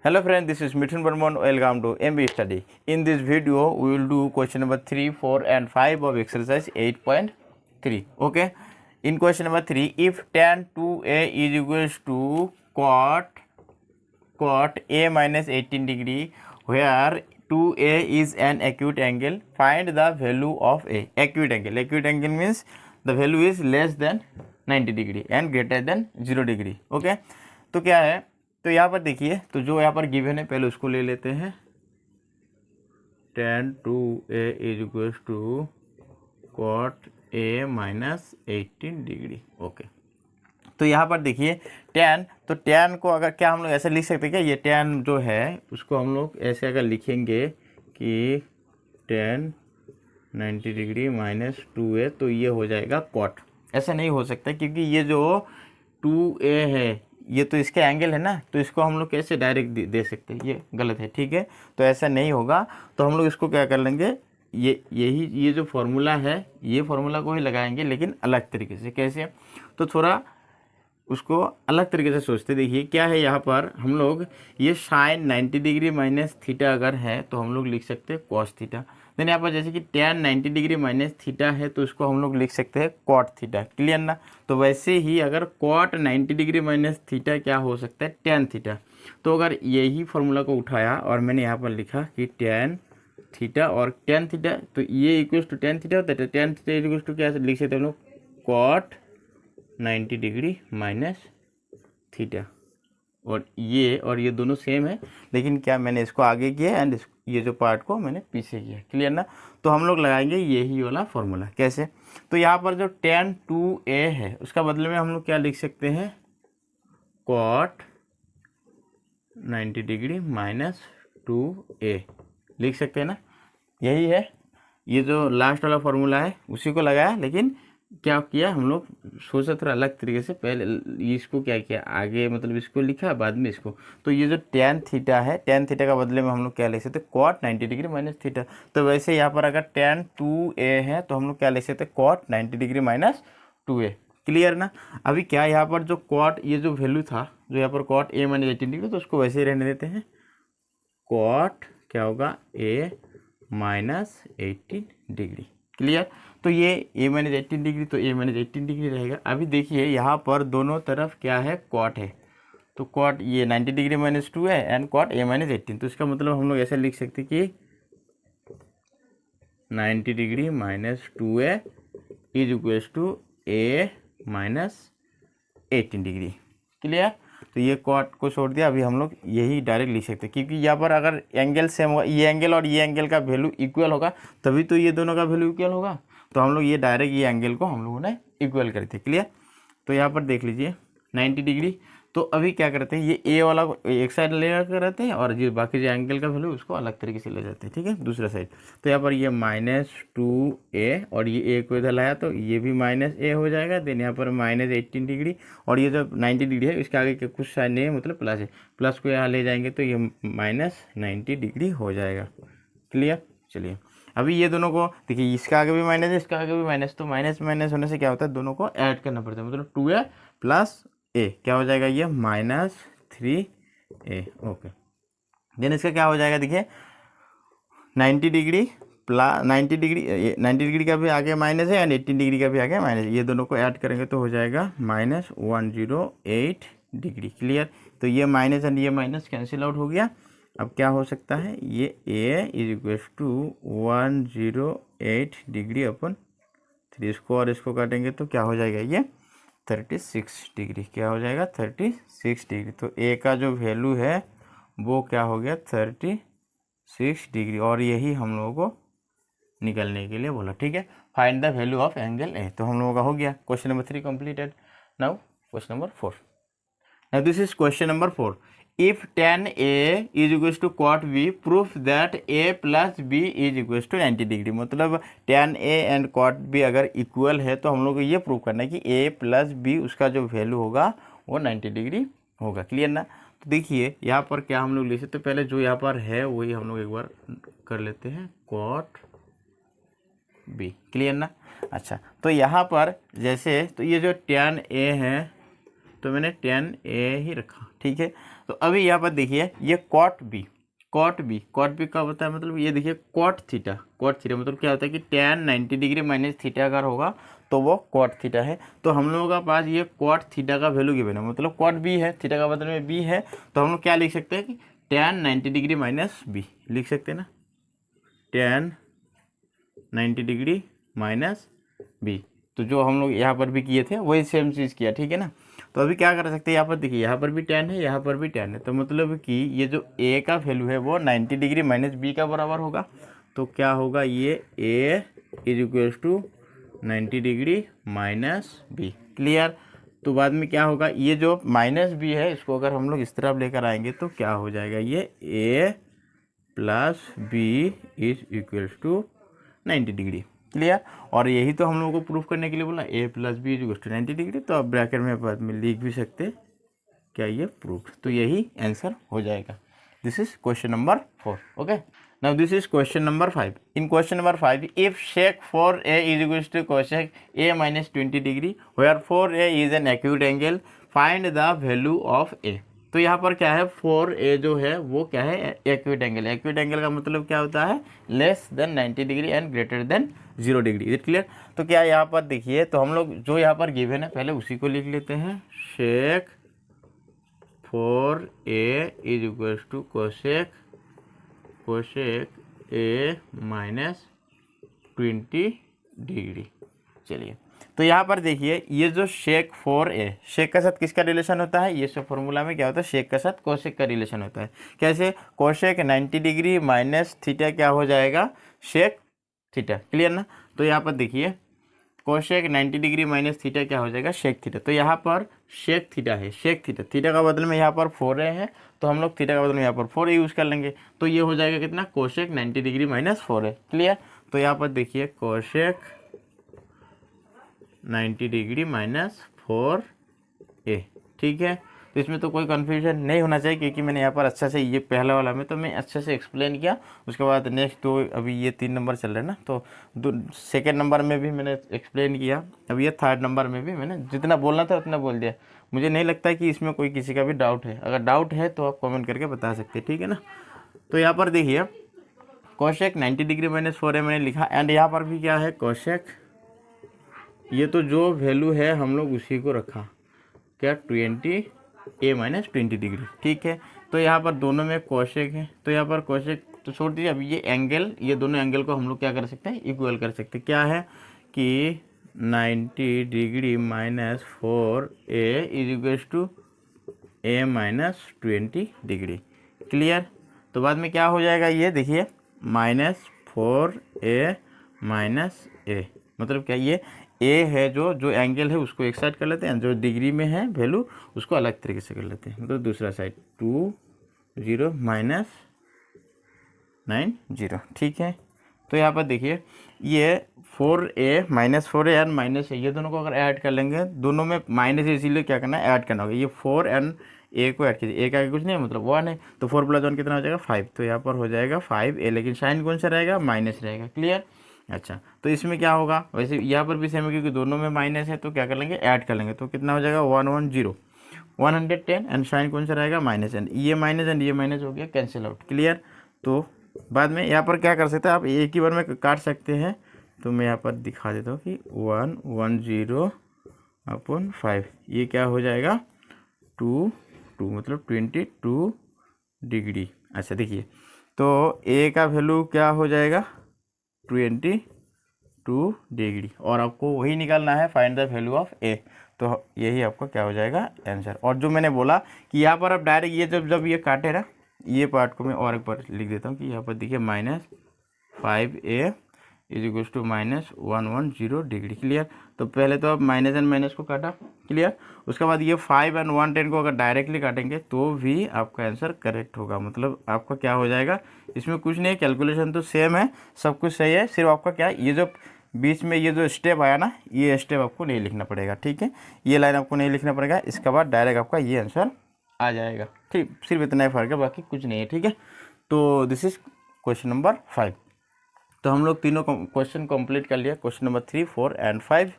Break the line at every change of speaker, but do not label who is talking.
Hello friend, this is Mithun Burman. Welcome to MB Study. In this video, we will do question number 3, 4 and 5 of exercise 8.3. Okay. In question number 3, if tan 2a is equals to cot a minus 18 degree, where 2a is an acute angle, find the value of a. Acute angle. Acute angle means the value is less than 90 degree and greater than 0 degree. Okay. तो क्या है, तो यहाँ पर देखिए, तो जो यहाँ पर गिवन है पहले उसको ले लेते हैं। tan 2a is equals to cot a minus 18 degree. Okay, तो यहाँ पर देखिए tan, तो tan को अगर क्या हम लोग ऐसे लिख सकते हैं क्या, ये tan जो है उसको हम लोग ऐसे अगर लिखेंगे कि tan 90 डिग्री माइनस 2a, तो ये हो जाएगा cot। ऐसा नहीं हो सकता क्योंकि ये जो 2a है ये तो इसके एंगल है ना, तो इसको हम लोग कैसे डायरेक्ट दे सकते हैं, ये गलत है। ठीक है, तो ऐसा नहीं होगा, तो हम लोग इसको क्या कर लेंगे, ये जो फॉर्मूला है ये फॉर्मूला को ही लगाएंगे, लेकिन अलग तरीके से। कैसे, तो थोड़ा उसको अलग तरीके से सोचते। देखिए क्या है यहाँ पर, हम लोग ये साइन 90 डिग्री माइनस थीटा अगर है तो हम लोग लिख सकते हैं कॉस थीटा। देन यहाँ पर जैसे कि tan 90 डिग्री माइनस थीटा है तो उसको हम लोग लिख सकते हैं कॉट थीटा। क्लियर ना। तो वैसे ही अगर कॉट 90 डिग्री माइनस थीटा क्या हो सकता है, tan थीटा। तो अगर यही फॉर्मूला को उठाया और मैंने यहाँ पर लिखा कि tan थीटा और tan थीटा, तो ये इक्वल्स टू tan थीटा होता है। tan थीटा इक्वल्स टू क्या लिख सकते हैं हम लोग, कॉट 90 डिग्री माइनस थीटा। और ये दोनों सेम है, लेकिन क्या मैंने इसको आगे किया एंड ये जो पार्ट को मैंने पीछे किया। क्लियर ना। तो हम लोग लगाएंगे यही वाला फॉर्मूला। कैसे, तो यहाँ पर जो tan 2a है उसका बदले में हम लोग क्या लिख सकते हैं, cot 90 डिग्री माइनस 2a लिख सकते हैं ना। यही है, ये जो लास्ट वाला फॉर्मूला है उसी को लगाया, लेकिन क्या किया हम लोग सोचा थोड़ा अलग तरीके से। पहले इसको क्या किया, आगे मतलब इसको लिखा बाद में इसको। तो ये जो tan थीटा है, tan थीटा का बदले में हम लोग क्या लिख सकते हैं, cot 90 डिग्री माइनस थीटा। तो वैसे यहाँ पर अगर tan 2a है तो हम लोग क्या लिख सकते हैं, cot 90 degree minus 2a। Clear ना। अभी क्या यहाँ पर जो cot, ये जो वैल्यू था जो यहाँ पर cot a माइनस 18 डिग्री, तो उसको वैसे ही रहने देते हैं। cot क्या होगा, a माइनस 18 डिग्री। क्लियर। तो ये a माइनस 18 डिग्री, तो a माइनस 18 डिग्री रहेगा। अभी देखिए यहाँ पर दोनों तरफ क्या है, कॉट है। तो कॉट ये 90 डिग्री माइनस 2 है एंड कॉट a माइनस 18। तो इसका मतलब हम लोग ऐसे लिख सकते कि 90 degree minus 2a is equals to a minus 18 degree. Clear. तो ये कॉट को छोड़ दिया, अभी हम लोग यही डायरेक्ट लिख सकते हैं, क्योंकि यहाँ पर अगर एंगल सेम होगा, ये एंगल और ये एंगल का वैल्यू इक्वल होगा तभी तो ये दोनों का वैल्यू इक्वल होगा। तो हम लोग ये डायरेक्ट ये एंगल को हम लोगों ने इक्वल कर दिया। क्लियर। तो यहाँ पर देख लीजिए 90 डिग्री। तो अभी क्या करते हैं, ये ए वाला को एक साइड ले कर रहते हैं और ये बाकी जो एंगल का वैल्यू उसको अलग तरीके से ले जाते हैं। ठीक है, दूसरा साइड। तो यहाँ पर ये -2a और ये ए को इधर लाया तो ये भी -a हो जाएगा। देन यहाँ पर -18 डिग्री और ये जो 90 डिग्री है इसके आगे के कुछ साइड नहीं है, मतलब प्लस है, प्लस को यहाँ ले जाएंगे तो ये -90 डिग्री हो जाएगा। क्लियर। चलिए अभी ये दोनों को देखिए, इसका आगे भी माइनस है, इसका आगे भी माइनस, तो माइनस माइनस होने से क्या होता है, दोनों को ऐड करना पड़ता है। मतलब 2a प्लस a क्या हो जाएगा, ये -3a। ओके, देन इसका क्या हो जाएगा, देखिए 90 डिग्री प्लस 90 डिग्री का भी आगे माइनस है एंड 18 डिग्री का भी आगे माइनस है। ये दोनों को ऐड करेंगे तो हो जाएगा -108 डिग्री। क्लियर। तो ये माइनस एंड ये माइनस कैंसिल आउट हो गया। अब क्या हो सकता है, ये a is equals to 108 degree अपन 3, इसको और इसको काटेंगे तो क्या हो जाएगा, ये 36 डिग्री। क्या हो जाएगा, 36 डिग्री। तो a का जो वैल्यू है वो क्या हो गया, 36 डिग्री। और यही हम लोगों को निकलने के लिए बोला। ठीक है, find the value of angle a। तो हम लोगों का हो गया question number 3 completed. Now question number 4। Now this is question number 4। If tan A is equals to cot B, proof that A plus B is equals to 90 degree. मतलब tan A and cot B अगर equal है तो हम लोग को ये prove करना है कि A प्लस B उसका जो वैल्यू होगा वो 90 डिग्री होगा। क्लियर ना। तो देखिए यहाँ पर क्या हम लोग ले सकते, पहले जो यहाँ पर है वही हम लोग एक बार कर लेते हैं, cot B। क्लियर ना। अच्छा, तो यहाँ पर जैसे, तो ये जो tan A है तो मैंने tan A ही रखा। ठीक है, तो अभी यहाँ पर देखिए ये कॉट बी का होता है मतलब ये देखिए कॉट थीटा मतलब क्या होता है कि tan 90 डिग्री माइनस थीटा अगर होगा तो वो कॉट थीटा है। तो हम लोगों का पास ये कॉट थीटा का वैल्यू गिवन है, मतलब कॉट बी है, थीटा का बदले में बी है, तो हम लोग क्या लिख सकते हैं कि tan 90 डिग्री माइनस बी लिख सकते हैं ना, tan 90 डिग्री माइनस बी। तो जो हम लोग यहाँ पर भी किए थे वही सेम चीज़ किया, ठीक है ना। तो अभी क्या कर सकते हैं, यहाँ पर देखिए यहाँ पर भी tan है, यहाँ पर भी tan है, तो मतलब कि ये जो a का वैल्यू है वो 90 डिग्री माइनस बी का बराबर होगा। तो क्या होगा, ये a is equals to 90 degree minus b. Clear. तो बाद में क्या होगा, ये जो माइनस बी है इसको अगर हम लोग इस तरफ लेकर आएंगे तो क्या हो जाएगा, ये a plus b is equals to 90 degree. Clear. और यही तो हम लोगों को प्रूफ करने के लिए बोला a plus b is equals to 90 degree. तो आप ब्रैकेट में बाद में लिख भी सकते क्या ये प्रूफ, तो यही आंसर हो जाएगा। This is question number 4। Okay, now this is question number 5। In question number 5, if sec 4a is equals to cosec a minus 20 degree where 4a is an acute angle, find the value of a। तो यहाँ पर क्या है, 4a जो है वो क्या है, एक्यूट एंगल। एक्यूट एंगल का मतलब क्या होता है, less than 90 degree and greater than 0 degree. Is it clear. तो क्या यहाँ पर देखिए, तो हम लोग जो यहाँ पर गिवन है पहले उसी को लिख लेते हैं। sec 4a is equals to cosec a minus 20 degree. चलिए, तो यहाँ पर देखिए ये जो sec 4a, शेक का साथ किसका रिलेशन होता है, ये सब फॉर्मूला में क्या होता है, शेक का साथ कोसेक का रिलेशन होता है। कैसे, कोसेक 90 डिग्री माइनस थीटा क्या हो जाएगा, शेक थीटा। क्लियर ना। तो यहाँ पर देखिए कोसेक 90 डिग्री माइनस थीटा क्या हो जाएगा, शेक थीटा। तो यहाँ पर शेक थीटा है, शेक थीटा का बदल में यहाँ पर 4a है, तो हम लोग थीटा का बदल में यहाँ पर 4a यूज़ कर लेंगे। तो ये हो जाएगा कितना, cosec 90 degree minus 4a। Clear. तो यहाँ पर देखिए कोसेक 90 डिग्री माइनस 4a। ठीक है। तो इसमें तो कोई कन्फ्यूजन नहीं होना चाहिए, क्योंकि मैंने यहाँ पर अच्छा से ये पहला वाला में तो मैं अच्छे से एक्सप्लेन किया। उसके बाद नेक्स्ट तो अभी ये 3 नंबर चल रहे हैं ना, तो सेकेंड नंबर में भी मैंने एक्सप्लेन किया, अब ये थर्ड नंबर में भी मैंने जितना बोलना था उतना बोल दिया। मुझे नहीं लगता है कि इसमें कोई किसी का भी डाउट है, अगर डाउट है तो आप कॉमेंट करके बता सकते हैं, ठीक है ना। तो यहाँ पर देखिए कोसेक 90 डिग्री माइनस 4a मैंने लिखा, एंड यहाँ पर भी क्या है कोसेक, ये तो जो वैल्यू है हम लोग उसी को रखा, क्या 20a माइनस 20 डिग्री। ठीक है। तो यहाँ पर दोनों में कोसेक है, तो यहाँ पर कोसेक तो छोड़ दीजिए। अब ये एंगल, ये दोनों एंगल को हम लोग क्या कर सकते हैं, इक्वल कर सकते हैं। क्या है कि 90 degree minus 4a is equals to a minus 20 degree. Clear. तो बाद में क्या हो जाएगा, ये देखिए माइनस 4a माइनस a, मतलब क्या, ये a है जो एंगल है उसको एक साइड कर लेते हैं, जो डिग्री में है वैल्यू उसको अलग तरीके से कर लेते हैं, मतलब दूसरा साइड 20 माइनस 90। ठीक है। तो यहाँ पर देखिए ये 4a minus 4a and minus a, ये दोनों को अगर ऐड कर लेंगे, दोनों में माइनस है इसीलिए क्या करना है, ऐड करना होगा। ये 4 एंड a को ऐड कीजिए, a का कुछ नहीं है मतलब 1 है, तो 4 प्लस 1 कितना हो जाएगा 5। तो यहाँ पर हो जाएगा 5a, लेकिन साइन कौन सा रहेगा, माइनस रहेगा। क्लियर। अच्छा, तो इसमें क्या होगा, वैसे यहाँ पर भी सेम है, क्योंकि दोनों में माइनस है तो क्या कर लेंगे, ऐड कर लेंगे। तो कितना हो जाएगा 110 एंड साइन कौन सा रहेगा, माइनस एन, ये माइनस एंड ये माइनस हो गया, कैंसिल आउट। क्लियर। तो बाद में यहाँ पर क्या कर सकते हैं आप, एक ही बार में काट सकते हैं। तो मैं यहाँ पर दिखा देता हूँ कि 110/5, ये क्या हो जाएगा 2 मतलब 22 डिग्री। अच्छा देखिए, तो a का वैल्यू क्या हो जाएगा 22 डिग्री, और आपको वही निकालना है, find the value of a। तो यही आपका क्या हो जाएगा आंसर। और जो मैंने बोला कि यहाँ पर आप डायरेक्ट ये जब ये काटे ना, ये पार्ट को मैं और एक बार लिख देता हूँ कि यहाँ पर देखिए minus 5a is equal to minus 110 degree. Clear. तो पहले तो आप माइनस एंड माइनस को काटा। क्लियर। उसके बाद ये 5 एंड 110 को अगर डायरेक्टली काटेंगे तो भी आपका आंसर करेक्ट होगा, मतलब आपका क्या हो जाएगा, इसमें कुछ नहीं, कैलकुलेशन तो सेम है, सब कुछ सही है, सिर्फ आपका क्या, ये जो बीच में ये जो स्टेप आया ना, ये स्टेप आपको नहीं लिखना पड़ेगा। ठीक है, ये लाइन आपको नहीं लिखना पड़ेगा, इसके बाद डायरेक्ट आपका ये आंसर आ जाएगा। ठीक, सिर्फ इतना ही फर्क है, बाकी कुछ नहीं है। ठीक है। तो दिस इज क्वेश्चन नंबर 5। तो हम लोग तीनों क्वेश्चन कंप्लीट कर लिया, क्वेश्चन नंबर 3, 4 एंड 5।